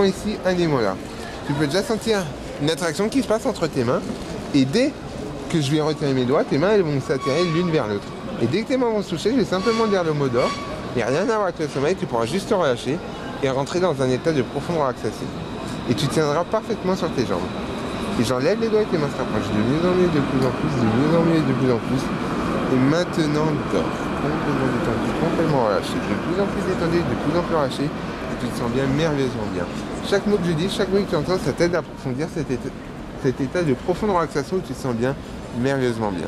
ici, un aimant là. Tu peux déjà sentir une attraction qui se passe entre tes mains. Et dès que je vais retirer mes doigts, tes mains elles vont s'attirer l'une vers l'autre. Et dès que tes mains vont se toucher, je vais simplement dire le mot d'or. Il n'y a rien à voir avec le sommeil, tu pourras juste te relâcher et rentrer dans un état de profonde relaxation. Et tu tiendras parfaitement sur tes jambes. Et j'enlève les doigts et tes mains se rapprochent de mieux en mieux, de plus en plus, de mieux en mieux, de plus en plus. Et maintenant, dors. Complètement détendu, complètement relâché. De plus en plus détendu, de plus en plus relâché. Et tu te sens bien, merveilleusement bien. Chaque mot que je dis, chaque mot que tu entends, ça t'aide à approfondir cet état de profonde relaxation où tu te sens bien, merveilleusement bien.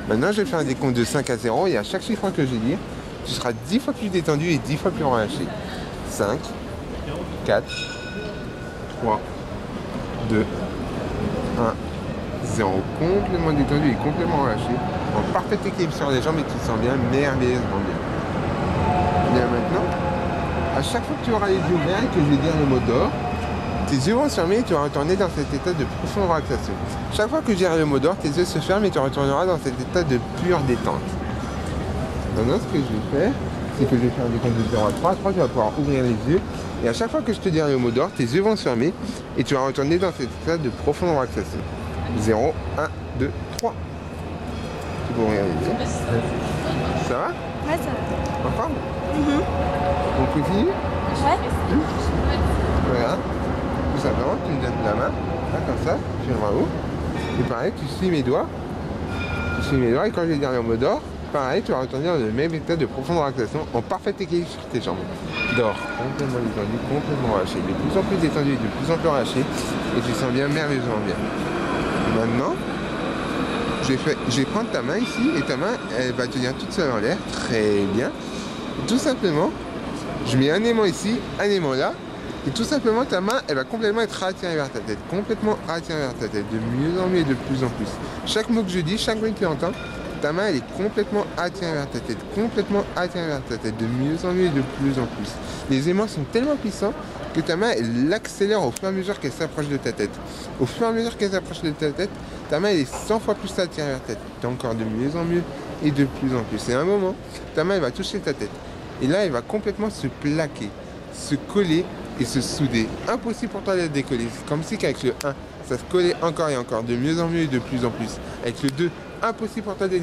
Maintenant, je vais faire un décompte de 5 à 0 et à chaque chiffre que je vais dire, tu seras 10 fois plus détendu et 10 fois plus relâché. 5, 4, 3, 2, 1, 0. Complètement détendu et complètement relâché. En parfait équilibre sur les jambes et tu te sens bien, merveilleusement bien. Bien maintenant, à chaque fois que tu auras les yeux ouverts et que je vais dire le mot d'or, tes yeux vont se fermer et tu vas retourner dans cet état de profonde relaxation. Chaque fois que je dirai le mot d'or, tes yeux se ferment et tu retourneras dans cet état de pure détente. Maintenant, ce que je vais faire, c'est que je vais faire des comptes de 0 à 3. À 3, tu vas pouvoir ouvrir les yeux. Et à chaque fois que je te dirai le mot d'or, tes yeux vont se fermer et tu vas retourner dans cet état de profonde relaxation. 0, 1, 2, 3. Tu peux ouvrir les yeux. Ça va? Ouais, ça va. En forme? On continue? Ouais. Voilà. Tout simplement, tu me donnes la main, là, comme ça, tu viens haut. Et pareil, tu suis mes doigts. Tu suis mes doigts et quand je vais dire le mot d'or, pareil, tu vas retourner dans le même état de profonde relaxation en parfait équilibre sur tes jambes. Dors, complètement détendu, complètement relâché. De plus en plus détendu et de plus en plus relâché. Et tu sens bien, merveilleusement bien. Maintenant, je vais prendre ta main ici et ta main, elle va tenir toute seule en l'air. Très bien. Et tout simplement, je mets un aimant ici, un aimant là. Et tout simplement, ta main, elle va complètement être attirée vers ta tête. Complètement attirée vers ta tête. De mieux en mieux et de plus en plus. Chaque mot que je dis, chaque mot que tu entends, ta main, elle est complètement attirée vers ta tête. Complètement attirée vers ta tête. De mieux en mieux et de plus en plus. Les aimants sont tellement puissants que ta main, elle l'accélère au fur et à mesure qu'elle s'approche de ta tête. Au fur et à mesure qu'elle s'approche de ta tête, ta main, elle est 100 fois plus attirée vers ta tête. Encore de mieux en mieux et de plus en plus. Et à un moment, ta main, elle va toucher ta tête. Et là, elle va complètement se plaquer, se coller et se souder. Impossible pour toi de la décoller. C'est comme si qu'avec le 1, ça se collait encore et encore, de mieux en mieux et de plus en plus. Avec le 2, impossible pour toi de la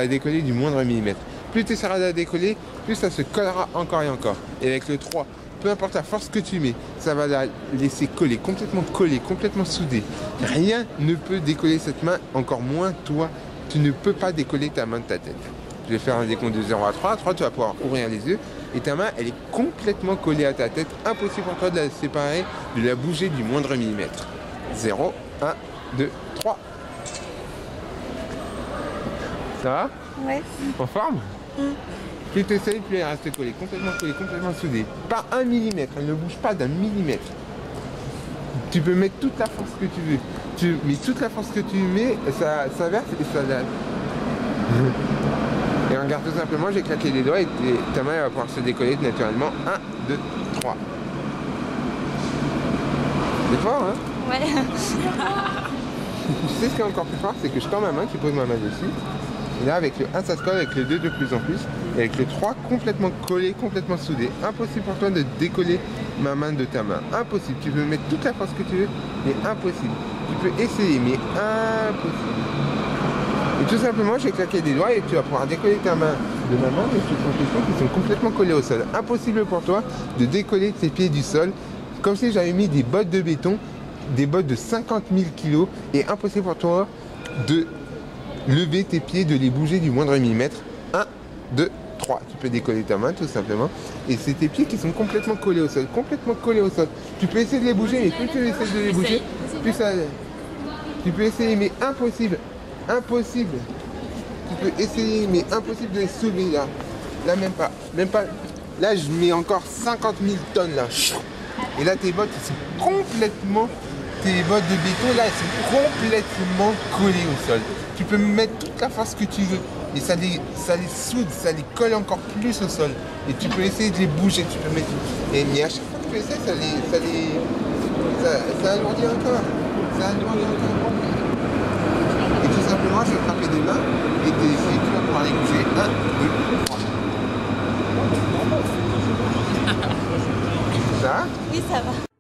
décoller du moindre millimètre. Plus tu essaieras de la décoller, plus ça se collera encore et encore. Et avec le 3, peu importe la force que tu mets, ça va la laisser coller, complètement soudée. Rien ne peut décoller cette main, encore moins toi. Tu ne peux pas décoller ta main de ta tête. Je vais faire un décompte de 0 à 3. À 3, tu vas pouvoir ouvrir les yeux. Et ta main, elle est complètement collée à ta tête. Impossible pour toi de la séparer, de la bouger du moindre millimètre. 0, 1, 2, 3. Ça va? Ouais. En forme? Plus tu essayes, plus elle reste collée, complètement soudée. Pas un millimètre, elle ne bouge pas d'un millimètre. Tu peux mettre toute la force que tu veux. Tu mets toute la force que tu mets, ça verse et ça lâche. Et regarde tout simplement, j'ai claqué les doigts et ta main elle va pouvoir se décoller naturellement. 1, 2, 3. C'est fort, hein? Ouais. Tu sais ce qui est encore plus fort, c'est que je tends ma main, tu poses ma main dessus. Et là, avec le 1, ça se colle, avec le 2, de plus en plus. Et avec le 3, complètement collé, complètement soudé. Impossible pour toi de décoller ma main de ta main. Impossible. Tu peux mettre toute la force que tu veux, mais impossible. Tu peux essayer, mais impossible. Et tout simplement, j'ai claqué des doigts et tu vas pouvoir décoller ta main de ma main, mais sur ton piston qui sont complètement collés au sol. Impossible pour toi de décoller tes pieds du sol, comme si j'avais mis des bottes de béton, des bottes de 50 000 kg, et impossible pour toi de lever tes pieds, de les bouger du moindre millimètre. 1, 2, 3. Tu peux décoller ta main tout simplement. Et c'est tes pieds qui sont complètement collés au sol. Complètement collés au sol. Tu peux essayer de les bouger, mais plus tu essaies de les bouger, plus ça... Tu peux essayer, mais impossible. Impossible. Tu peux essayer, mais impossible de les soulever là. Là, même pas. Même pas. Là, je mets encore 50 000 tonnes là. Et là, tes bottes, elles sont complètement... Tes bottes de béton, là, elles sont complètement collées au sol. Tu peux mettre toute la force que tu veux. Et ça les soude, ça les colle encore plus au sol. Et tu peux essayer de les bouger. Tu peux mettre... Et mais à chaque fois que tu essaies, ça alourdit encore. Ça alourdit encore. Et tout simplement, je vais frapper des mains et tu vas pouvoir les bouger. 1, 2, 3. Ça va? Oui, ça va.